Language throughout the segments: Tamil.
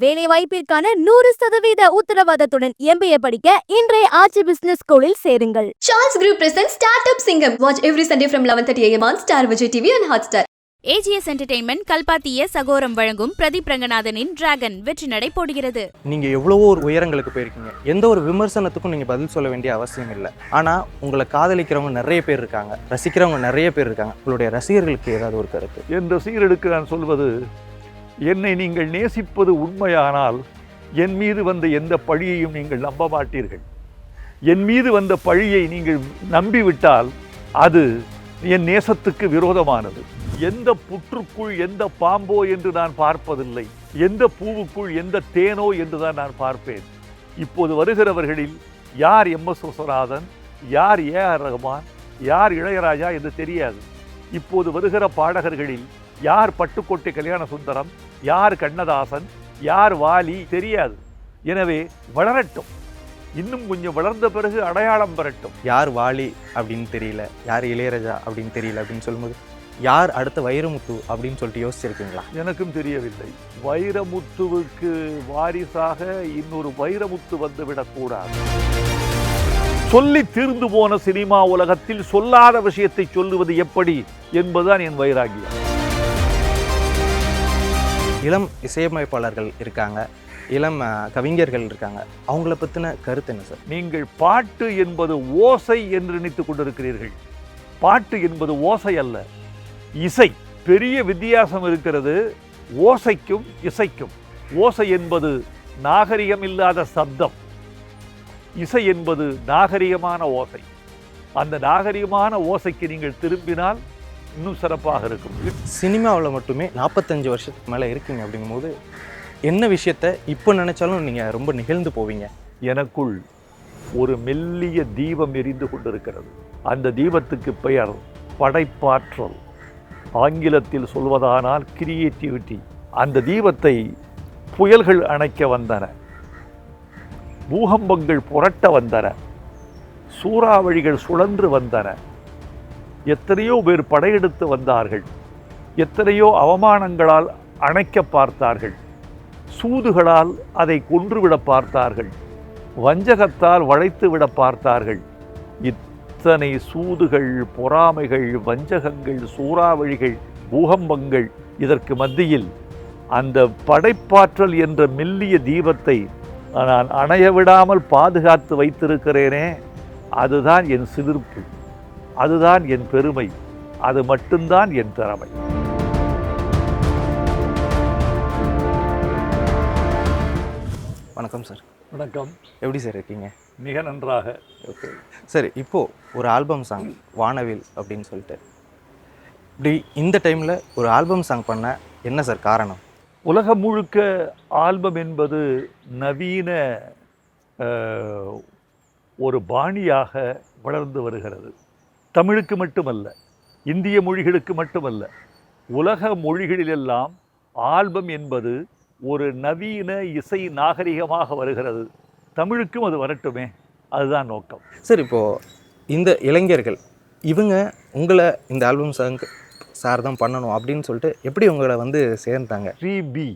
வேலை வாய்ப்பிற்கான 100% உத்தரவாதத்துடன் MBA படிக்க இன்றைய ஆட்சி பிசினஸ் ஸ்கூலில் சேருங்கள். Charles Group presents Startup Singham. Watch every Sunday from 11:30 AM on Star Vijay TV and Hotstar. AGS Entertainment கல்பாத்திய சகோரம் வழங்கும் பிரதீப் ரங்கநாதனின் டிராகன் வெற்றி நடை போடுகிறது. நீங்கள் எவ்வளவோ ஒரு உயரங்களுக்கு போயிருக்கீங்க. எந்த ஒரு விமர்சனத்துக்கும் நீங்கள் பதில் சொல்ல வேண்டிய அவசியம் இல்லை. ஆனால் உங்களை காதலிக்கிறவங்க நிறைய பேர் இருக்காங்க, ரசிக்கிறவங்க நிறைய பேர் இருக்காங்க. உங்களுடைய ரசிகர்களுக்கு ஏதாவது ஒரு கருத்து? என் ரசிகர்களுக்கு நான் சொல்வது, என்னை நீங்கள் நேசிப்பது உண்மையானால் என் மீது வந்த எந்த பழியையும் நீங்கள் நம்ப மாட்டீர்கள். என் மீது வந்த பழியை நீங்கள் நம்பிவிட்டால் அது என் நேசத்துக்கு விரோதமானது. எந்த புற்றுக்குள் எந்த பாம்போ என்று நான் பார்ப்பதில்லை, எந்த பூவுக்குள் எந்த தேனோ என்று தான் நான் பார்ப்பேன். இப்போது வருகிறவர்களில் யார் MS விஸ்வநாதன், யார் AR ரஹ்மான், யார் இளையராஜா என்று தெரியாது. இப்போது வருகிற பாடகர்களில் யார் பட்டுக்கோட்டை கல்யாண சுந்தரம், யார் கண்ணதாசன், யார் வாலி தெரியாது. எனவே வளரட்டும், இன்னும் கொஞ்சம் வளர்ந்த பிறகு அடையாளம் பெறட்டும். யார் வாலி அப்படின்னு தெரியல, யார் இளையராஜா அப்படின்னு தெரியல அப்படின்னு சொல்லும்போது யார் அடுத்த வைரமுத்து அப்படின்னு சொல்லிட்டு யோசிச்சிருக்கீங்களா? எனக்கும் தெரியவில்லை. வைரமுத்துவுக்கு வாரிசாக இன்னொரு வைரமுத்து வந்துவிடக்கூடாது. சொல்லி தீர்ந்து போன சினிமா உலகத்தில் சொல்லாத விஷயத்தை சொல்லுவது எப்படி என்பதுதான் என் வைராகியம். இளம் இசையமைப்பாளர்கள் இருக்காங்க, இளம் கவிஞர்கள் இருக்காங்க. அவங்கள பற்றின கருத்து என்ன சார்? நீங்கள் பாட்டு என்பது ஓசை என்று நினைத்துக் கொண்டிருக்கிறீர்கள். பாட்டு என்பது ஓசை அல்ல, இசை. பெரிய வித்தியாசம் இருக்கிறது ஓசைக்கும் இசைக்கும். ஓசை என்பது நாகரிகம் இல்லாத சப்தம், இசை என்பது நாகரிகமான ஓசை. அந்த நாகரிகமான ஓசைக்கு நீங்கள் திரும்பினால் இன்னும் சிறப்பாக இருக்கும். சினிமாவில் மட்டுமே 45 வருஷத்துக்கு மேலே இருக்கீங்க அப்படிங்கும்போது என்ன விஷயத்த இப்போ நினைச்சாலும் நீங்கள் ரொம்ப நிகழ்ந்து போவீங்க? எனக்குள் ஒரு மெல்லிய தீபம் எரிந்து கொண்டிருக்கிறது. அந்த தீபத்துக்கு பெயர் படைப்பாற்றல். ஆங்கிலத்தில் சொல்வதானால் கிரியேட்டிவிட்டி. அந்த தீபத்தை புயல்கள் அணைக்க வந்தன, பூகம்பங்கள் புரட்ட வந்தன, சூறாவளிகள் சுழன்று வந்தன. எத்தனையோ பேர் படையெடுத்து வந்தார்கள், எத்தனையோ அவமானங்களால் அணைக்க பார்த்தார்கள், சூதுகளால் அதை கொன்றுவிட பார்த்தார்கள், வஞ்சகத்தால் வளைத்து விட பார்த்தார்கள். இத்தனை சூதுகள், பொறாமைகள், வஞ்சகங்கள், சூறாவளிகள், பூகம்பங்கள், இதற்கு மத்தியில் அந்த படைப்பாற்றல் என்ற மெல்லிய தீபத்தை நான் அணைய விடாமல் பாதுகாத்து வைத்திருக்கிறேனே, அதுதான் என் சிலிர்ப்பு, அதுதான் என் பெருமை, அது மட்டும்தான் என் திறமை. வணக்கம் சார். வணக்கம். எப்படி சார் இருக்கீங்க? மிக நன்றாக. ஓகே சரி, இப்போது ஒரு ஆல்பம் சாங் வானவில் அப்படின்னு சொல்லிட்டு, இப்படி இந்த டைமில் ஒரு ஆல்பம் சாங் பண்ண என்ன சார் காரணம்? உலகம் முழுக்க ஆல்பம் என்பது நவீன ஒரு பாணியாக வளர்ந்து வருகிறது. தமிழுக்கு மட்டுமல்ல, இந்திய மொழிகளுக்கு மட்டுமல்ல, உலக மொழிகளிலெல்லாம் ஆல்பம் என்பது ஒரு நவீன இசை நாகரிகமாக வருகிறது. தமிழுக்கும் அது வரட்டுமே, அதுதான் நோக்கம். சார், இப்போது இந்த இளைஞர்கள் இவங்க உங்களை இந்த ஆல்பம் சாங் சார் தான் பண்ணணும் அப்படின்னு சொல்லிட்டு எப்படி உங்களை வந்து சேர்ந்தாங்க? ஸ்ரீபி,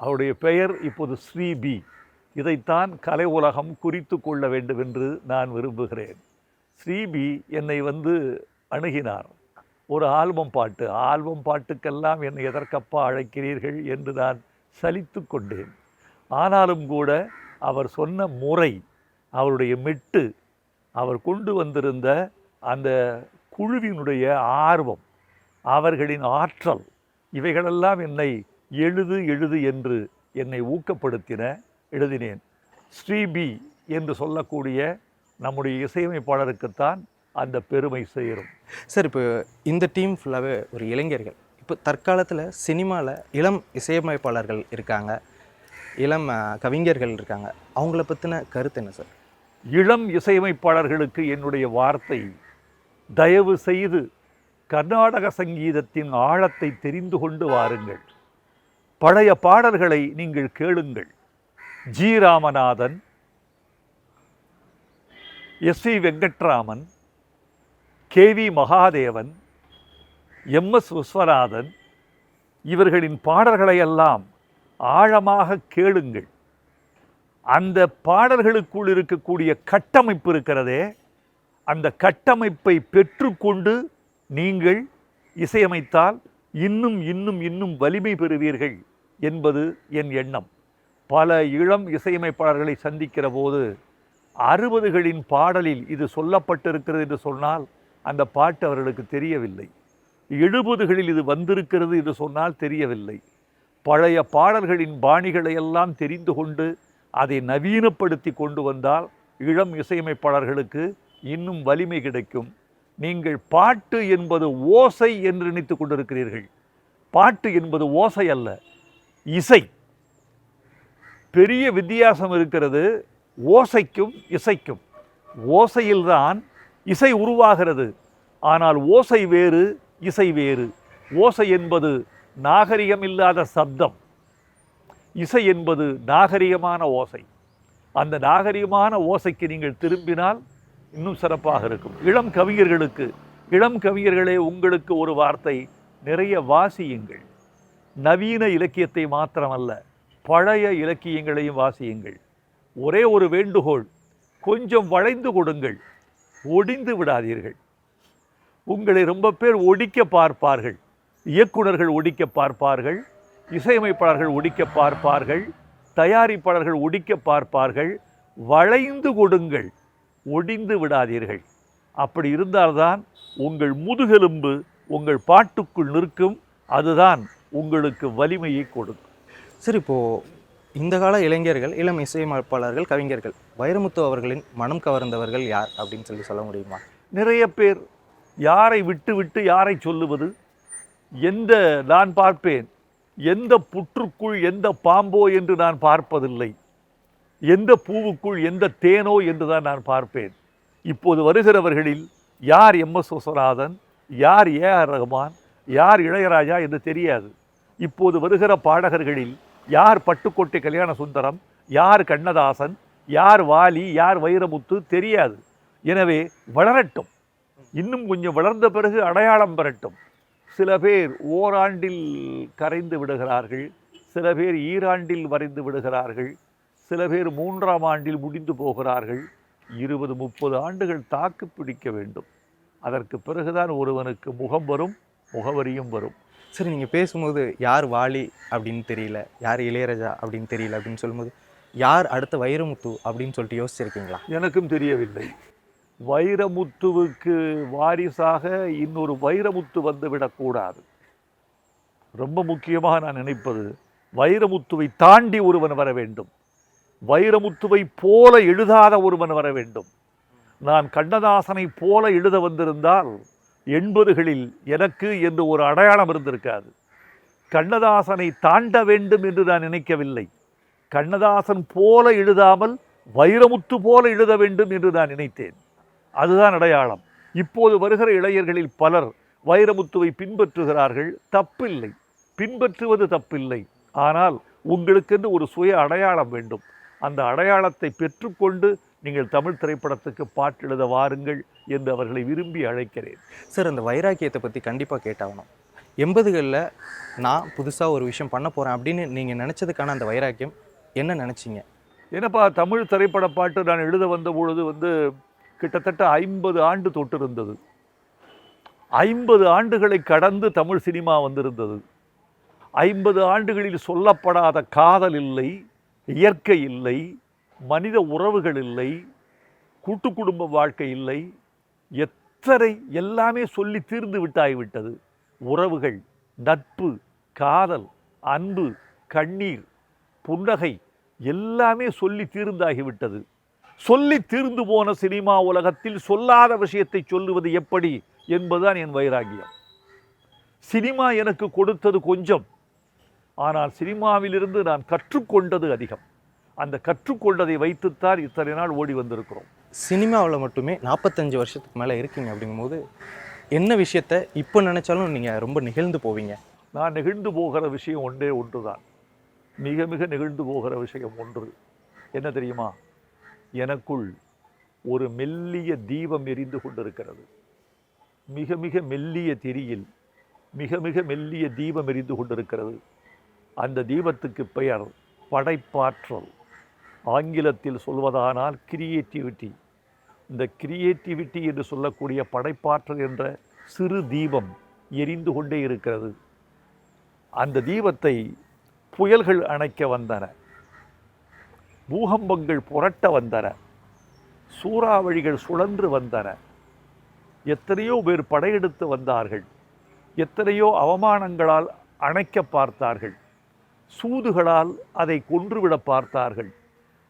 அவருடைய பெயர் இப்போது ஸ்ரீபி. இதைத்தான் கலை உலகம் குறித்து கொள்ள வேண்டும் என்று நான் விரும்புகிறேன். ஸ்ரீபி என்னை வந்து அணுகினார். ஒரு ஆல்பம் பாட்டுக்கெல்லாம் என்னை எதற்கப்பா அழைக்கிறீர்கள் என்று நான் சலித்து கொண்டேன். ஆனாலும் கூட அவர் சொன்ன முறை, அவருடைய மெட்டு, அவர் கொண்டு வந்திருந்த அந்த குழுவினுடைய ஆர்வம், அவர்களின் ஆற்றல், இவைகளெல்லாம் என்னை எழுது என்று என்னை ஊக்கப்படுத்தின. எழுதினேன். ஸ்ரீபி என்று சொல்லக்கூடிய நம்முடைய இசையமைப்பாளருக்குத்தான் அந்த பெருமை சேரும். சார், இப்போ இந்த டீம் ஃபுல்லாகவே ஒரு இளைஞர்கள். இப்போ தற்காலத்தில் சினிமாவில் இளம் இசையமைப்பாளர்கள் இருக்காங்க, இளம் கவிஞர்கள் இருக்காங்க. அவங்கள பற்றின கருத்து என்ன சார்? இளம் இசையமைப்பாளர்களுக்கு என்னுடைய வார்த்தை, தயவு செய்து கர்நாடக சங்கீதத்தின் ஆழத்தை தெரிந்து கொண்டு வாருங்கள். பழைய பாடல்களை நீங்கள் கேளுங்கள். G Ramanathan, S V Venkatraman, KV Mahadevan, MS Viswanathan, இவர்களின் பாடல்களையெல்லாம் ஆழமாக கேளுங்கள். அந்த பாடல்களுக்குள் இருக்கக்கூடிய கட்டமைப்பு இருக்கிறதே, அந்த கட்டமைப்பை பெற்றுக்கொண்டு நீங்கள் இசையமைத்தால் இன்னும் இன்னும் இன்னும் வலிமை பெறுவீர்கள் என்பது என் எண்ணம். பல இளம் இசையமைப்பாளர்களை சந்திக்கிற போது 60களின் பாடலில் இது சொல்லப்பட்டிருக்கிறது என்று சொன்னால் அந்த பாட்டு அவர்களுக்கு தெரியவில்லை. 70களில் இது வந்திருக்கிறது என்று சொன்னால் தெரியவில்லை. பழைய பாடல்களின் பாணிகளை எல்லாம் தெரிந்து கொண்டு அதை நவீனப்படுத்தி கொண்டு வந்தால் இளம் இசையமைப்பாளர்களுக்கு இன்னும் வலிமை கிடைக்கும். நீங்கள் பாட்டு என்பது ஓசை என்று நினைத்து கொண்டிருக்கிறீர்கள். பாட்டு என்பது ஓசை அல்ல, இசை. பெரிய வித்தியாசம் இருக்கிறது ஓசைக்கும் இசைக்கும். ஓசையில்தான் இசை உருவாகிறது. ஆனால் ஓசை வேறு, இசை வேறு. ஓசை என்பது நாகரிகம் இல்லாத சப்தம், இசை என்பது நாகரிகமான ஓசை. அந்த நாகரிகமான ஓசைக்கு நீங்கள் திரும்பினால் இன்னும் சிறப்பாக இருக்கும். இளம் கவிஞர்களுக்கு, இளம் கவிஞர்களே, உங்களுக்கு ஒரு வார்த்தை, நிறைய வாசியுங்கள். நவீன இலக்கியத்தை மாத்திரமல்ல, பழைய இலக்கியங்களையும் வாசியுங்கள். ஒரே ஒரு வேண்டுகோள், கொஞ்சம் வளைந்து கொடுங்கள், ஒடிந்து விடாதீர்கள். உங்களை ரொம்ப பேர் ஒடிக்க பார்ப்பார்கள். இயக்குனர்கள் ஒடிக்க பார்ப்பார்கள், இசையமைப்பாளர்கள் ஒடிக்க பார்ப்பார்கள், தயாரிப்பாளர்கள் ஒடிக்க பார்ப்பார்கள். வளைந்து கொடுங்கள், ஒடிந்து விடாதீர்கள். அப்படி இருந்தால்தான் உங்கள் முதுகெலும்பு உங்கள் பாட்டுக்குள் நிற்கும். அதுதான் உங்களுக்கு வலிமையை கொடுக்கும். சரி, இப்போது இந்த கால இளைஞர்கள், இளம் இசையமைப்பாளர்கள், கவிஞர்கள், வைரமுத்து அவர்களின் மனம் கவர்ந்தவர்கள் யார் அப்படின்னு சொல்ல முடியுமா? நிறைய பேர். யாரை விட்டு விட்டு யாரை சொல்லுவது? நான் பார்ப்பேன், எந்த புற்றுக்குள் எந்த பாம்போ என்று நான் பார்ப்பதில்லை, எந்த பூவுக்குள் எந்த தேனோ என்று தான் நான் பார்ப்பேன். இப்போது வருகிறவர்களில் யார் எம்.எஸ். விஸ்வநாதன், யார் ஏ.ஆர். ரஹ்மான், யார் இளையராஜா என்று தெரியாது. இப்போது வருகிற பாடகர்களில் யார் பட்டுக்கோட்டை கல்யாண சுந்தரம், யார் கண்ணதாசன், யார் வாலி, யார் வைரமுத்து தெரியாது. எனவே வளரட்டும், இன்னும் கொஞ்சம் வளர்ந்த பிறகு அடையாளம் பெறட்டும். சில பேர் ஓராண்டில் கரைந்து விடுகிறார்கள், சில பேர் ஈராண்டில் வரைந்து விடுகிறார்கள், சில பேர் 3ஆம் ஆண்டில் முடிந்து போகிறார்கள். 20-30 ஆண்டுகள் தாக்கு பிடிக்க வேண்டும். அதற்கு பிறகுதான் ஒருவனுக்கு முகம் வரும், முகவரியும் வரும். சரி, நீங்கள் பேசும்போது யார் வாலி அப்படின்னு தெரியல, யார் இளையராஜா அப்படின்னு தெரியல அப்படின்னு சொல்லும்போது யார் அடுத்த வைரமுத்து அப்படின்னு சொல்லிட்டு யோசிச்சிருக்கீங்களா? எனக்கும் தெரியவில்லை. வைரமுத்துவுக்கு வாரிசாக இன்னொரு வைரமுத்து வந்துவிடக்கூடாது. ரொம்ப முக்கியமாக நான் நினைப்பது, வைரமுத்துவை தாண்டி ஒருவன் வர வேண்டும். வைரமுத்துவை போல எழுதாத ஒருவன் வர வேண்டும். நான் கண்ணதாசனை போல எழுத வந்திருந்தால் 80களில் எனக்கு என்று ஒரு அடையாளம் இருந்திருக்காது. கண்ணதாசனை தாண்ட வேண்டும் என்று நான் நினைக்கவில்லை. கண்ணதாசன் போல எழுதாமல் வைரமுத்து போல எழுத வேண்டும் என்று நான் நினைத்தேன். அதுதான் அடையாளம். இப்போது வருகிற இளைஞர்களில் பலர் வைரமுத்துவை பின்பற்றுகிறார்கள். தப்பில்லை, பின்பற்றுவது தப்பில்லை. ஆனால் உங்களுக்கென்று ஒரு சுய அடையாளம் வேண்டும். அந்த அடையாளத்தை பெற்றுக்கொண்டு நீங்கள் தமிழ் திரைப்படத்துக்கு பாட்டு எழுத வாருங்கள் என்று அவர்களை விரும்பி அழைக்கிறேன். சார், அந்த வைராக்கியத்தை பற்றி கண்டிப்பாக கேட்டாகணும். 80களில் நான் புதுசாக ஒரு விஷயம் பண்ண போகிறேன் அப்படின்னு நீங்கள் நினச்சதுக்கான அந்த வைராக்கியம் என்ன நினச்சிங்க? என்னப்பா, தமிழ் திரைப்பட பாட்டு நான் எழுத வந்த பொழுது கிட்டத்தட்ட 50 ஆண்டு தொட்டு இருந்தது. 50 ஆண்டுகளை கடந்து தமிழ் சினிமா வந்திருந்தது. 50 ஆண்டுகளில் சொல்லப்படாத காதல் இல்லை, இயற்கை இல்லை, மனித உறவுகள் இல்லை, கூட்டு குடும்ப வாழ்க்கை இல்லை. எத்தனை எல்லாமே சொல்லி தீர்ந்து விட்டாய்விட்டது. உறவுகள், நட்பு, காதல், அன்பு, கண்ணீர், புன்னகை எல்லாமே சொல்லி தீர்ந்தாகிவிட்டது. சொல்லி தீர்ந்து போன சினிமா உலகத்தில் சொல்லாத விஷயத்தை சொல்லுவது எப்படி என்பதுதான் என் வைராகியம். சினிமா எனக்கு கொடுத்தது கொஞ்சம், ஆனால் சினிமாவிலிருந்து நான் கற்றுக்கொண்டது அதிகம். அந்த கற்றுக்கொண்டதை வைத்துத்தான் இத்தனை நாள் ஓடி வந்திருக்கிறோம். சினிமாவில் மட்டுமே 45 வருஷத்துக்கு மேலே இருக்கீங்க. அப்படிங்கும்போது என்ன விஷயத்தை இப்போ நினச்சாலும் நீங்கள் ரொம்ப நெகிழ்ந்து போவீங்க? நான் நெகிழ்ந்து போகிற விஷயம் ஒன்று தான். மிக மிக நெகிழ்ந்து போகிற விஷயம் ஒன்று என்ன தெரியுமா? எனக்குள் ஒரு மெல்லிய தீபம் எரிந்து கொண்டிருக்கிறது. மிக மிக மெல்லிய திரியில் மிக மிக மெல்லிய தீபம் எரிந்து கொண்டிருக்கிறது. அந்த தீபத்துக்கு பெயர் படைப்பாற்றல். ஆங்கிலத்தில் சொல்வதானால் கிரியேட்டிவிட்டி. இந்த கிரியேட்டிவிட்டி என்று சொல்லக்கூடிய படைப்பாற்றல் என்ற சிறு தீபம் எரிந்து கொண்டே இருக்கிறது. அந்த தீபத்தை புயல்கள் அணைக்க வந்தன, பூகம்பங்கள் புரட்ட வந்தன, சூறாவளிகள் சுழன்று வந்தன. எத்தனையோ பேர் படையெடுத்து வந்தார்கள். எத்தனையோ அவமானங்களால் அணைக்க பார்த்தார்கள். சூதுகளால் அதை கொன்றுவிட பார்த்தார்கள்.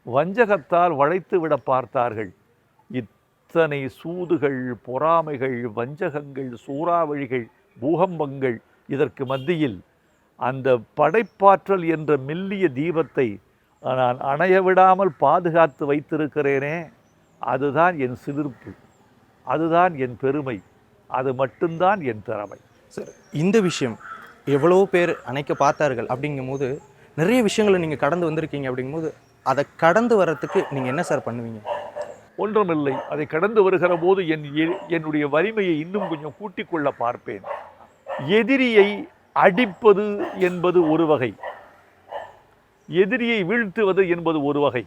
வஞ்சகத்தால் வளைத்து விட பார்த்தார்கள். இத்தனை சூதுகள், பொறாமைகள், வஞ்சகங்கள், சூறாவளிகள், பூகம்பங்கள், இதற்கு மத்தியில் அந்த படைப்பாற்றல் என்ற மெல்லிய தீபத்தை நான் அணைய விடாமல் பாதுகாத்து வைத்திருக்கிறேனே, அதுதான் என் சிலிர்ப்பு, அதுதான் என் பெருமை, அது மட்டும்தான் என் திறமை. சார், இந்த விஷயம் எவ்வளோ பேர் அணைக்க பார்த்தார்கள் அப்படிங்கும்போது நிறைய விஷயங்களை நீங்கள் கடந்து வந்திருக்கீங்க. அப்படிங்கும்போது அதை கடந்து வர்றதுக்கு நீங்கள் என்ன சார் பண்ணுவீங்க? ஒன்றுமில்லை. அதை கடந்து வருகிற போது என்னுடைய வலிமையை இன்னும் கொஞ்சம் கூட்டிக் கொள்ள பார்ப்பேன். எதிரியை அடிப்பது என்பது ஒரு வகை, எதிரியை வீழ்த்துவது என்பது ஒரு வகை.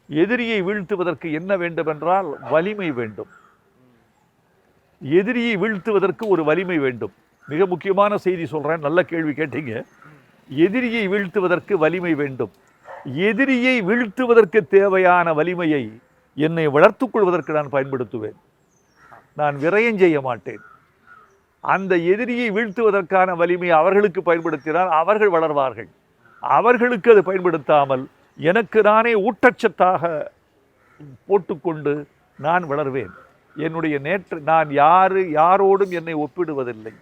எதிரியை வீழ்த்துவதற்கு என்ன வேண்டுமென்றால் வலிமை வேண்டும். எதிரியை வீழ்த்துவதற்கு ஒரு வலிமை வேண்டும். மிக முக்கியமான செய்தி சொல்கிறேன், நல்ல கேள்வி கேட்டீங்க. எதிரியை வீழ்த்துவதற்கு வலிமை வேண்டும். எதிரியை வீழ்த்துவதற்கு தேவையான வலிமையை என்னை வளர்த்துக் கொள்வதற்கு நான் பயன்படுத்துவேன். நான் விரயம் செய்ய மாட்டேன். அந்த எதிரியை வீழ்த்துவதற்கான வலிமையை அவர்களுக்கு பயன்படுத்தினால் அவர்கள் வளர்வார்கள். அவர்களுக்கு அது பயன்படுத்தாமல் எனக்கு நானே ஊட்டச்சத்தாக போட்டுக்கொண்டு நான் வளர்வேன். என்னுடைய நான் யாரோடும் என்னை ஒப்பிடுவதில்லை.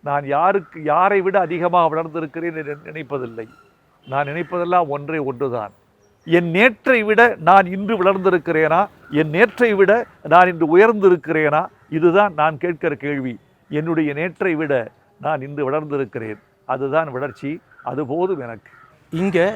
நான் யாரை விட அதிகமாக வளர்ந்திருக்கிறேன் என்று நினைப்பதில்லை. நான் நினைப்பதெல்லாம் ஒன்றே ஒன்றுதான். என் நேற்றை விட நான் இன்று வளர்ந்திருக்கிறேனா, என் நேற்றை விட நான் இன்று உயர்ந்திருக்கிறேனா, இதுதான் நான் கேட்கிற கேள்வி. என்னுடைய நேற்றை விட நான் இன்று வளர்ந்திருக்கிறேன், அதுதான் வளர்ச்சி. அது போதும் எனக்கு. இங்கே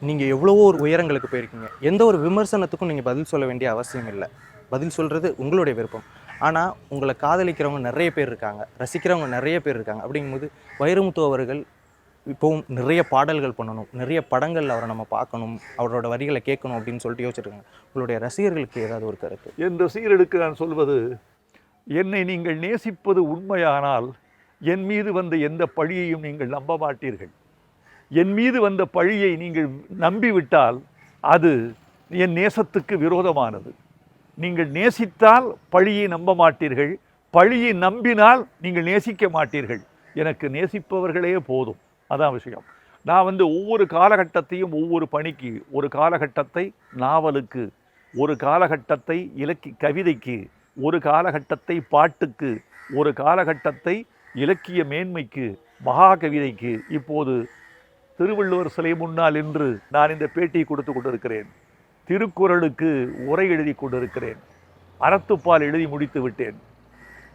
நீங்கள் எவ்வளவோ ஒரு உயரங்களுக்கு போயிருக்கீங்க. எந்த ஒரு விமர்சனத்துக்கும் நீங்கள் பதில் சொல்ல வேண்டிய அவசியம் இல்லை. பதில் சொல்கிறது உங்களுடைய விருப்பம். ஆனால் உங்களை காதலிக்கிறவங்க நிறைய பேர் இருக்காங்க, ரசிக்கிறவங்க நிறைய பேர் இருக்காங்க. அப்படிங்கும்போது வைரமுத்து அவர்கள் இப்போவும் நிறைய பாடல்கள் பண்ணணும், நிறைய படங்கள் அவரை நம்ம பார்க்கணும், அவரோட வரிகளை கேட்கணும் அப்படின்னு சொல்லிட்டு யோசிச்சிருக்காங்க. உங்களுடைய ரசிகர்களுக்கு ஏதாவது ஒரு கருத்து? என் ரசிகர்களுக்கு நான் சொல்வது, என்னை நீங்கள் நேசிப்பது உண்மையானால் என் மீது வந்த எந்த பழியையும் நீங்கள் நம்ப மாட்டீர்கள். என் மீது வந்த பழியை நீங்கள் நம்பிவிட்டால் அது என் நேசத்துக்கு விரோதமானது. நீங்கள் நேசித்தால் பழியை நம்ப மாட்டீர்கள், பழியை நம்பினால் நீங்கள் நேசிக்க மாட்டீர்கள். எனக்கு நேசிப்பவர்களே போதும், அதான் விஷயம். நான் ஒவ்வொரு காலகட்டத்தையும் ஒவ்வொரு பணிக்கு, ஒரு காலகட்டத்தை நாவலுக்கு, ஒரு காலகட்டத்தை கவிதைக்கு, ஒரு காலகட்டத்தை பாட்டுக்கு, ஒரு காலகட்டத்தை இலக்கிய மேன்மைக்கு, மகா கவிதைக்கு. இப்போது திருவள்ளுவர் சிலை முன்னால் என்று நான் இந்த பேட்டியை கொடுத்து கொண்டிருக்கிறேன். திருக்குறளுக்கு உரை எழுதி கொண்டிருக்கிறேன். அறத்துப்பால் எழுதி முடித்து விட்டேன்.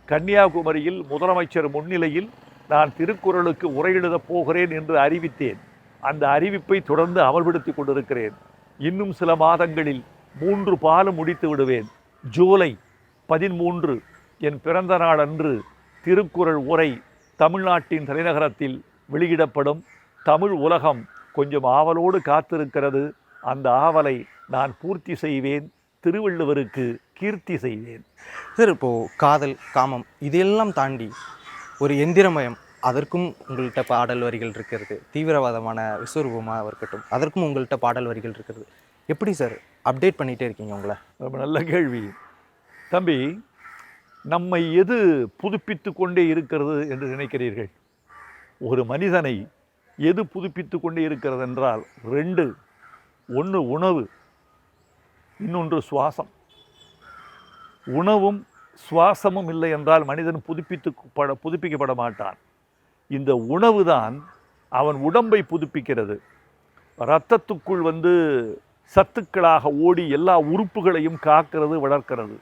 கன்னியாகுமரியில் முதலமைச்சர் முன்னிலையில் நான் திருக்குறளுக்கு உரை எழுதப் போகிறேன் என்று அறிவித்தேன். அந்த அறிவிப்பை தொடர்ந்து அமல்படுத்தி கொண்டிருக்கிறேன். இன்னும் சில மாதங்களில் 3 பாலும் முடித்து விடுவேன். ஜூலை 13 என் பிறந்த நாள் அன்று திருக்குறள் உரை தமிழ்நாட்டின் தலைநகரத்தில் வெளியிடப்படும். தமிழ் உலகம் கொஞ்சம் ஆவலோடு காத்திருக்கிறது. அந்த ஆவலை நான் பூர்த்தி செய்வேன். திருவள்ளுவருக்கு கீர்த்தி செய்வேன். சார், இப்போது காதல், காமம் இதையெல்லாம் தாண்டி ஒரு எந்திரமயம், அதற்கும் உங்கள்கிட்ட பாடல் வரிகள் இருக்கிறது. தீவிரவாதமான விஸ்வரூபமாக இருக்கட்டும், அதற்கும் உங்கள்கிட்ட பாடல் வரிகள் இருக்கிறது. எப்படி சார் அப்டேட் பண்ணிகிட்டே இருக்கீங்க உங்களை? ரொம்ப நல்ல கேள்வி தம்பி. நம்மை எது புதுப்பித்து கொண்டே இருக்கிறது என்று நினைக்கிறீர்கள்? ஒரு மனிதனை எது புதுப்பித்து கொண்டே இருக்கிறது என்றால் 2. ஒன்று உணவு, இன்னொன்று சுவாசம். உணவும் சுவாசமும் இல்லை என்றால் மனிதன் புதுப்பிக்கப்பட மாட்டான். இந்த உணவு தான் அவன் உடம்பை புதுப்பிக்கிறது. இரத்தத்துக்குள் சத்துக்களாக ஓடி எல்லா உறுப்புகளையும் காக்கிறது, வளர்க்கிறது.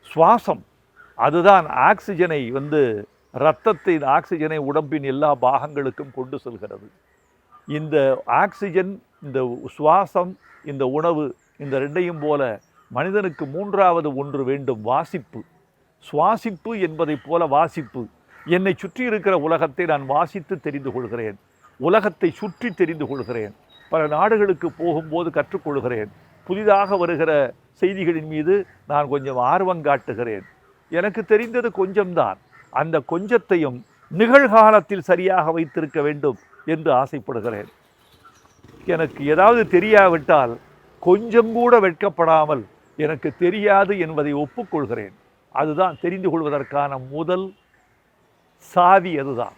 சுவாசம் அதுதான் ஆக்சிஜனை இரத்தத்தின் ஆக்சிஜனை உடம்பின் எல்லா பாகங்களுக்கும் கொண்டு செல்கிறது. இந்த ஆக்சிஜன், இந்த சுவாசம், இந்த உணவு, இந்த 2ஐயும் போல மனிதனுக்கு 3வது ஒன்று வேண்டும், வாசிப்பு. சுவாசிப்பு என்பதை போல வாசிப்பு. என்னை சுற்றி இருக்கிற உலகத்தை நான் வாசித்து தெரிந்து கொள்கிறேன். உலகத்தை சுற்றி தெரிந்து கொள்கிறேன். பல நாடுகளுக்கு போகும்போது கற்றுக்கொள்கிறேன். புதிதாக வருகிற செய்திகளின் மீது நான் கொஞ்சம் ஆர்வம் காட்டுகிறேன். எனக்கு தெரிந்தது கொஞ்சம்தான். அந்த கொஞ்சத்தையும் நிகழ்காலத்தில் சரியாக வைத்திருக்க வேண்டும் என்று ஆசைப்படுகிறேன். எனக்கு ஏதாவது தெரியாவிட்டால் கொஞ்சம் கூட வெட்கப்படாமல் எனக்கு தெரியாது என்பதை ஒப்புக்கொள்கிறேன். அதுதான் தெரிந்து கொள்வதற்கான முதல் சாவி. அதுதான்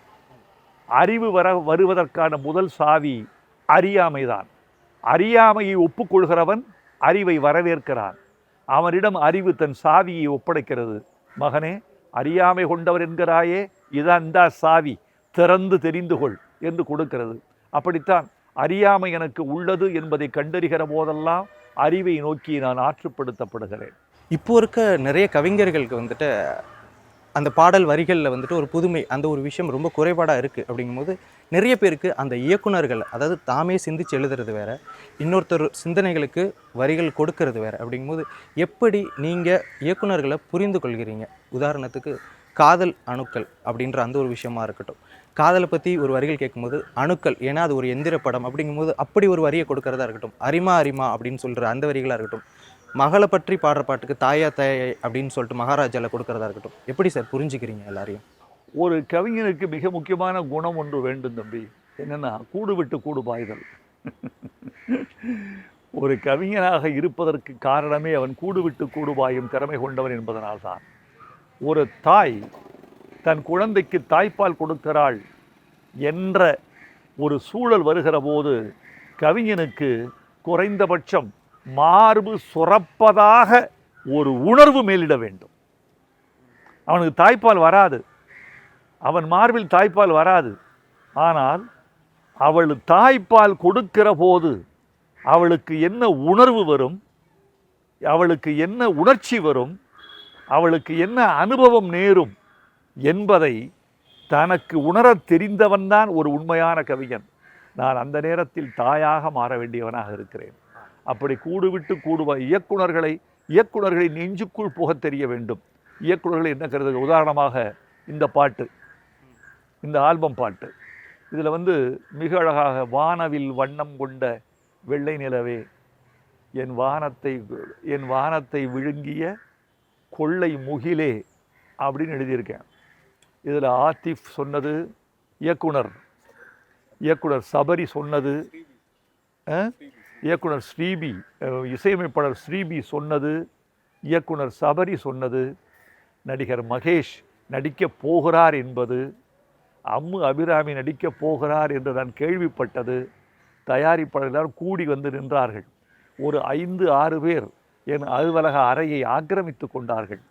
அறிவு வருவதற்கான முதல் சாவி அறியாமைதான். அறியாமையை ஒப்புக்கொள்கிறவன் அறிவை வரவேற்கிறான். அவனிடம் அறிவு தன் சாவியை ஒப்படைக்கிறது. மகனே, அறியாமை கொண்டவர் என்கிறாயே, இதான் சாவி, திறந்து தெரிந்து கொள் என்று கொடுக்கிறது. அப்படித்தான் அறியாமை எனக்கு உள்ளது என்பதை கண்டறிகிற போதெல்லாம் அறிவை நோக்கி நான் ஆற்றுப்படுத்தப்படுகிறேன். இப்போ இருக்க நிறைய கவிஞர்களுக்கு வந்துட்டு அந்த பாடல் வரிகளில் வந்துட்டு ஒரு புதுமை, அந்த ஒரு விஷயம் ரொம்ப குறைபாடாக இருக்குது. அப்படிங்கும்போது நிறைய பேருக்கு அந்த இயக்குனர்கள், அதாவது தாமே சிந்திச்சு எழுதுறது வேற, இன்னொருத்தர் சிந்தனைகளுக்கு வரிகள் கொடுக்கறது வேற. அப்படிங்கும்போது எப்படி நீங்கள் இயக்குனர்களை புரிந்து கொள்கிறீங்க? உதாரணத்துக்கு காதல் அணுக்கள் அப்படின்ற அந்த ஒரு விஷயமா இருக்கட்டும், காதலை பற்றி ஒரு வரிகள் கேட்கும்போது அணுக்கள், ஏன்னா அது ஒரு எந்திர படம் அப்படிங்கும்போது அப்படி ஒரு வரியை கொடுக்கறதா இருக்கட்டும், அரிமா அரிமா அப்படின்னு சொல்கிற அந்த வரிகளாக இருக்கட்டும், மகளை பற்றி பாடுற பாட்டுக்கு தாயா தாயை அப்படின்னு சொல்லிட்டு மகாராஜாவில் கொடுக்கறதா இருக்கட்டும், எப்படி சார் புரிஞ்சுக்கிறீங்க எல்லாரையும்? ஒரு கவிஞனுக்கு மிக முக்கியமான குணம் ஒன்று வேண்டும் தம்பி. என்னென்னா, கூடு விட்டு கூடு பாய்தல். ஒரு கவிஞனாக இருப்பதற்கு காரணமே அவன் கூடு விட்டு கூடு பாயும் திறமை கொண்டவன் என்பதனால்தான். ஒரு தாய் தன் குழந்தைக்கு தாய்ப்பால் கொடுக்கிறாள் என்ற ஒரு சூழல் வருகிற போது கவிஞனுக்கு குறைந்தபட்சம் மார்பு சுரப்பதாக ஒரு உணர்வு மேலிட வேண்டும். அவனுக்கு தாய்ப்பால் வராது, அவன் மார்பில் தாய்ப்பால் வராது. ஆனால் அவள் தாய்ப்பால் கொடுக்கிற போது அவளுக்கு என்ன உணர்வு வரும், அவளுக்கு என்ன உணர்ச்சி வரும், அவளுக்கு என்ன அனுபவம் நேரும் என்பதை தனக்கு உணரத் தெரிந்தவன்தான் ஒரு உண்மையான கவிஞன். நான் அந்த நேரத்தில் தாயாக மாற வேண்டியவனாக இருக்கிறேன். அப்படி கூடு விட்டு கூடுவாய் இயக்குனர்களை நெஞ்சுக்குள் புகத் தெரிய வேண்டும். இயக்குனர்களை என்ன கருது? உதாரணமாக இந்த பாட்டு, இந்த ஆல்பம் பாட்டு, இதில் மிக அழகாக வானவில் வண்ணம் கொண்ட வெள்ளை நிலவே, என் வானத்தை விழுங்கிய கொள்ளை முகிலே அப்படின்னு எழுதியிருக்கேன். இதில் ஆத்திஃப் சொன்னது, இயக்குனர் சபரி சொன்னது, இயக்குனர் ஸ்ரீபி, இசையமைப்பாளர் ஸ்ரீபி சொன்னது, இயக்குனர் சபரி சொன்னது, நடிகர் மகேஷ் நடிக்கப் போகிறார் என்பது, அம்மு அபிராமி நடிக்கப் போகிறார் என்று நான் கேள்விப்பட்டது. தயாரிப்பாளர்கள் கூடி நின்றார்கள். ஒரு 5-6 பேர் என் அலுவலக அறையை ஆக்கிரமித்து கொண்டார்கள்.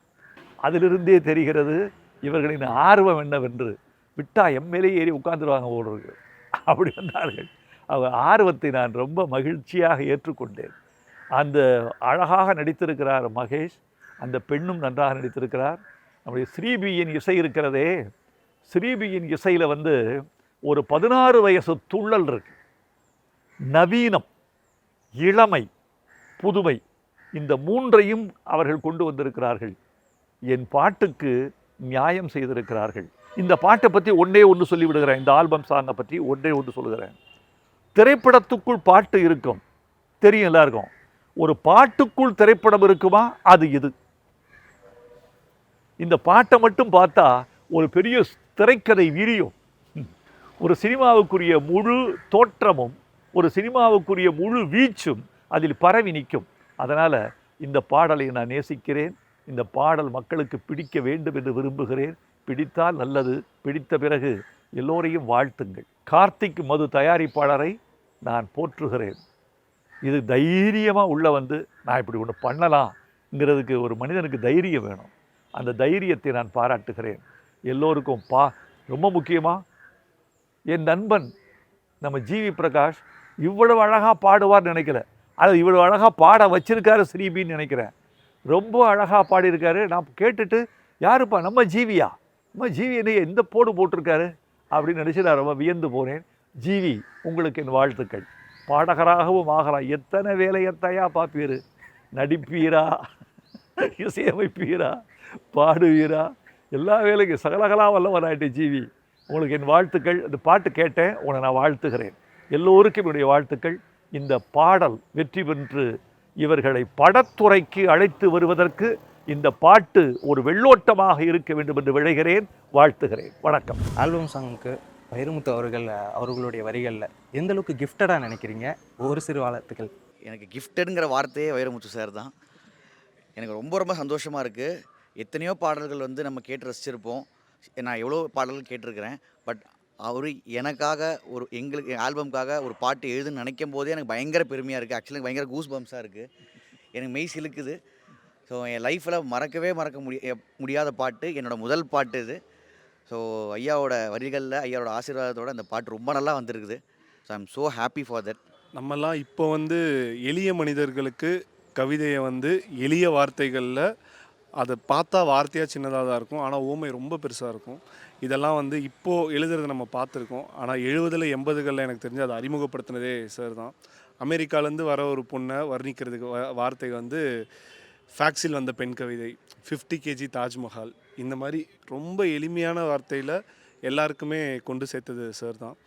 அதிலிருந்தே தெரிகிறது இவர்களின் ஆர்வம் என்னவென்று. விட்டா எம்எல்ஏ ஏறி உட்கார்ந்துருவாங்க ஓடுறது, அப்படி வந்தார்கள். அவர் ஆர்வத்தை நான் ரொம்ப மகிழ்ச்சியாக ஏற்றுக்கொண்டேன். அந்த அழகாக நடித்திருக்கிறார் மகேஷ், அந்த பெண்ணும் நன்றாக நடித்திருக்கிறார். நம்முடைய ஸ்ரீபியின் இசை இருக்கிறதே, ஸ்ரீபியின் இசையில் ஒரு 16 வயசு துள்ளல் இருக்கு. நவீனம், இளமை, புதுமை, இந்த மூன்றையும் அவர்கள் கொண்டு வந்திருக்கிறார்கள். என் பாட்டுக்கு நியாயம் செய்திருக்கிறார்கள். இந்த பாட்டை பற்றி ஒன்றே ஒன்று சொல்லிவிடுகிறேன். இந்த ஆல்பம் சாங்கை பற்றி ஒன்றே ஒன்று சொல்லுகிறேன். திரைப்படத்துக்குள் பாட்டு இருக்கும், தெரியும் எல்லாருக்கும். ஒரு பாட்டுக்குள் திரைப்படம் இருக்குமா? அது இது. இந்த பாட்டை மட்டும் பார்த்தா ஒரு பெரிய திரைக்கதை விரியும். ஒரு சினிமாவுக்குரிய முழு தோற்றமும், ஒரு சினிமாவுக்குரிய முழு வீச்சும் அதில் பரவி நிற்கும். அதனால் இந்த பாடலை நான் நேசிக்கிறேன். இந்த பாடல் மக்களுக்கு பிடிக்க வேண்டும் என்று விரும்புகிறேன். பிடித்தால் நல்லது, பிடித்த பிறகு எல்லோரையும் வாழ்த்துங்கள். கார்த்திக் மது தயாரிப்பாளரை நான் போற்றுகிறேன். இது தைரியமாக உள்ள நான் இப்படி ஒன்று பண்ணலாம்ங்கிறதுக்கு ஒரு மனிதனுக்கு தைரியம் வேணும். அந்த தைரியத்தை நான் பாராட்டுகிறேன். எல்லோருக்கும் ரொம்ப முக்கியமாக என் நண்பன் நம்ம ஜிவி பிரகாஷ் இவ்வளவு அழகாக பாடுவார் நினைக்கல. அது இவ்வளவு அழகாக பாட வச்சிருக்காரு ஸ்ரீபின்னு நினைக்கிறேன். ரொம்ப அழகாக பாடியிருக்காரு. நான் கேட்டுட்டு, யாருப்பா நம்ம ஜீவியா, நம்ம ஜீவி என்ன எந்த போட்டிருக்காரு அப்படின்னு நினச்சி நான் ரொம்ப வியந்து போனேன். ஜீவி, உங்களுக்கு என் வாழ்த்துக்கள். பாடகராகவும் ஆகலாம். எத்தனை வேலையத்தையா பார்ப்பீர்? நடிப்பீரா, இசையமைப்பீரா, பாடுவீரா, எல்லா வேலைக்கும் சகலகலா வல்லவராயிட்டு ஜீவி. உங்களுக்கு என் வாழ்த்துக்கள். இந்த பாட்டு கேட்டேன், உன்னை நான் வாழ்த்துகிறேன். எல்லோருக்கும் என்னுடைய வாழ்த்துக்கள். இந்த பாடல் வெற்றி பெற்று இவர்களை படத்துறைக்கு அழைத்து வருவதற்கு இந்த பாட்டு ஒரு வெள்ளோட்டமாக இருக்க வேண்டும் என்று விளைகிறேன், வாழ்த்துகிறேன். வணக்கம். ஆல்பம் சாங்க்கு வைரமுத்து அவர்களுடைய வரிகளில் எந்த அளவுக்கு கிஃப்டடாக நினைக்கிறீங்க? ஒரு சிறு வாழ்த்துக்கள். எனக்கு கிஃப்டடுங்கிற வார்த்தையே வைரமுத்து சார் தான். எனக்கு ரொம்ப ரொம்ப சந்தோஷமாக இருக்குது. எத்தனையோ பாடல்கள் வந்து நம்ம கேட்டு ரசிச்சிருப்போம். நான் எவ்வளோ பாடல்கள் கேட்டிருக்கிறேன். பட் அவர் எனக்காக எங்களுக்கு ஆல்பம்காக ஒரு பாட்டு எழுதுன்னு நினைக்கும் போதே எனக்கு பயங்கர பெருமையாக இருக்குது. ஆக்சுவலி பயங்கர கூஸ் பம்ஸாக இருக்குது. எனக்கு மெய் சிலுக்குது. ஸோ என் லைஃப்பில் மறக்க முடியாத பாட்டு, என்னோடய முதல் பாட்டு இது. ஸோ ஐயாவோட வரிகளில் ஐயாவோட ஆசீர்வாதத்தோடு அந்த பாட்டு ரொம்ப நல்லா வந்திருக்குது. So I am so happy for that. நம்மெல்லாம் இப்போ வந்து எளிய மனிதர்களுக்கு கவிதையை வந்து எளிய வார்த்தைகளில் அதை பார்த்தா வார்த்தையாக சின்னதாக தான் இருக்கும், ஆனால் ஓமை ரொம்ப பெருசாக இருக்கும். இதெல்லாம் வந்து இப்போது எழுதுறதை நம்ம பார்த்துருக்கோம். ஆனால் 70 80களில் எனக்கு தெரிஞ்சு அதை அறிமுகப்படுத்தினதே சார் தான். அமெரிக்காலேருந்து வர ஒரு பொண்ணை வர்ணிக்கிறதுக்கு வார்த்தை வந்து ஃபேக்ஸில் வந்த பெண் கவிதை, 50 kg தாஜ்மஹால், இந்த மாதிரி ரொம்ப எளிமையான வார்த்தையில் எல்லாருக்குமே கொண்டு சேர்த்தது சார் தான்.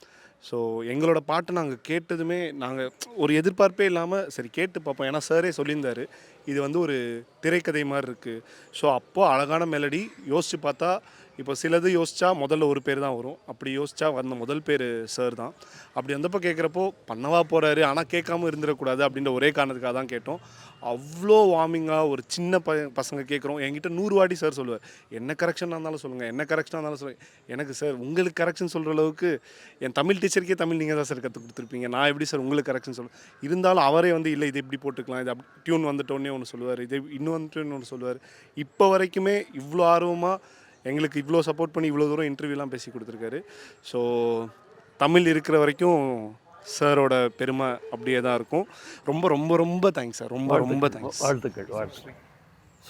ஸோ எங்களோட பாட்டை நாங்கள் கேட்டதுமே நாங்கள் ஒரு எதிர்பார்ப்பே இல்லாமல் சரி கேட்டு பார்ப்போம். ஏன்னா சாரே சொல்லியிருந்தார் இது வந்து ஒரு திரைக்கதை மாதிரி இருக்குது. ஸோ அப்போது அழகான மெலடி யோசித்து பார்த்தா இப்போ சிலது யோசித்தா முதல்ல ஒரு பேர் தான் வரும். அப்படி யோசித்தா வந்த முதல் பேர் சார் தான். அப்படி வந்தப்போ கேட்குறப்போ பண்ணவா போகிறாரு, ஆனால் கேட்காம இருந்துடக்கூடாது அப்படின்ற ஒரே காரணத்துக்காக தான் கேட்டோம். அவ்வளோ வார்மிங்காக ஒரு சின்ன பசங்க கேட்குறோம். என்கிட்ட 100 வாட்டி சார் சொல்லுவார், என்ன கரெக்ஷனாக இருந்தாலும் சொல்லுங்கள், என்ன கரெக்ஷனாக இருந்தாலும் சொல்லுங்கள். எனக்கு சார் உங்களுக்கு கரெக்ஷன் சொல்கிற அளவுக்கு என் தமிழ் டீச்சருக்கே தமிழ் நீங்கள் தான் சார் கற்றுக் கொடுத்துருப்பீங்க, நான் எப்படி சார் உங்களுக்கு கரெக்ஷன் சொல்லுவேன். இருந்தாலும் அவரே வந்து இல்லை இது இப்படி போட்டுக்கலாம், இது அப்படி டியூன் வந்துட்டோன்னே ஒன்று சொல்லுவார், இது இன்னும் வந்துட்டு ஒன்று சொல்லுவார். இப்போ வரைக்குமே இவ்வளோ ஆர்வமாக எங்களுக்கு இவ்வளோ சப்போர்ட் பண்ணி இவ்வளோ தூரம் இன்டர்வியூலாம் பேசி கொடுத்துருக்காரு. ஸோ தமிழ் இருக்கிற வரைக்கும் சாரோட பெருமை அப்படியே தான் இருக்கும். ரொம்ப ரொம்ப ரொம்ப தேங்க்ஸ் சார், ரொம்ப ரொம்ப தேங்க்ஸ். வாழ்த்துக்கள்.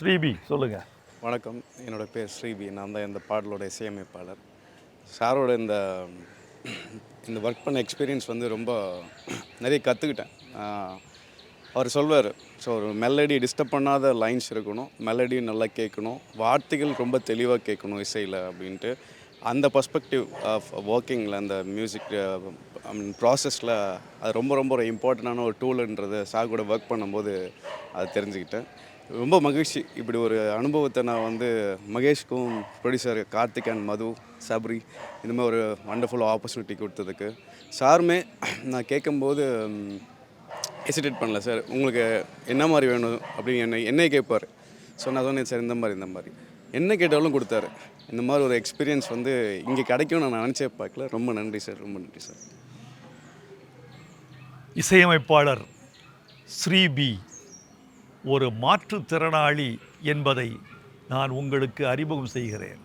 ஸ்ரீபி சொல்லுங்கள். வணக்கம், என்னோடய பேர் ஸ்ரீபி. நான் தான் இந்த பாடலோட இசையமைப்பாளர். சாரோட இந்த ஒர்க் பண்ண எக்ஸ்பீரியன்ஸ் வந்து ரொம்ப நிறைய கற்றுக்கிட்டேன். அவர் சொல்வார், ஸோ ஒரு மெலடி டிஸ்டர்ப் பண்ணாத லைன்ஸ் இருக்கணும், மெலடி நல்லா கேட்கணும், வார்த்தைகள் ரொம்ப தெளிவாக கேட்கணும் இசையில் அப்படின்ட்டு. அந்த பர்ஸ்பெக்டிவ் ஆஃப் ஒர்க்கிங்கில் அந்த மியூசிக் ப்ராசஸில் அது ரொம்ப ரொம்ப ஒரு இம்பார்ட்டண்டான ஒரு டூலுன்றது சார் கூட ஒர்க் பண்ணும்போது அது தெரிஞ்சுக்கிட்டேன். ரொம்ப மகிழ்ச்சி. இப்படி ஒரு அனுபவத்தை நான் வந்து மகேஷ்க்கும் ப்ரொடியூசர் கார்த்திக் அண்ட் மது சபரி இந்த மாதிரி ஒரு வண்டர்ஃபுல் ஆப்பர்ச்சுனிட்டி கொடுத்ததுக்கு. சாருமே நான் கேட்கும்போது ஹெசிடேட் பண்ணல. சார் உங்களுக்கு என்ன மாதிரி வேணும் அப்படின்னு என்னை கேட்பார். ஸோ நான் சொன்னேன் சார் இந்த மாதிரி என்ன கேட்டாலும் கொடுத்தாரு. இந்த மாதிரி ஒரு எக்ஸ்பீரியன்ஸ் வந்து இங்கே கிடைக்கும்னு நான் நினச்சே பார்க்கல. ரொம்ப நன்றி சார், ரொம்ப நன்றி சார். இசையமைப்பாளர் ஸ்ரீபி ஒரு மாற்றுத்திறனாளி என்பதை நான் உங்களுக்கு அறிமுகம் செய்கிறேன்.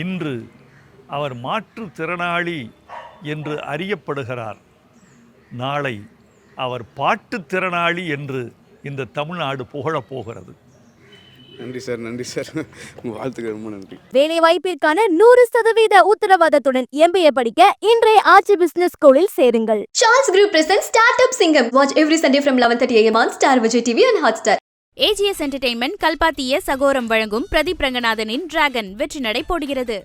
இன்று அவர் மாற்றுத்திறனாளி என்று அறியப்படுகிறார். நாளை அவர் பாட்டுத்திறனாளி என்று இந்த தமிழ்நாடு புகழப் போகிறது. நன்றி சார், நன்றி சார். உங்கள் வாழ்த்துக்கு ரொம்ப நன்றி. வேலை வாய்ப்பிற்கான 100% உத்தரவாதத்துடன் MBA படிக்க இன்றைய ஆச்சி பிசினஸ் ஸ்கூலில் சேருங்கள். Charles Group presents Startup Singam. Watch every Sunday from 11:30 AM on Star Vijay TV and Hotstar. AGS entertainment கல்பாத்திய சகோரம் வழங்கும் பிரதீப் ரங்கநாதனின் டிராகன் வெற்றி நடை போடுகிறது.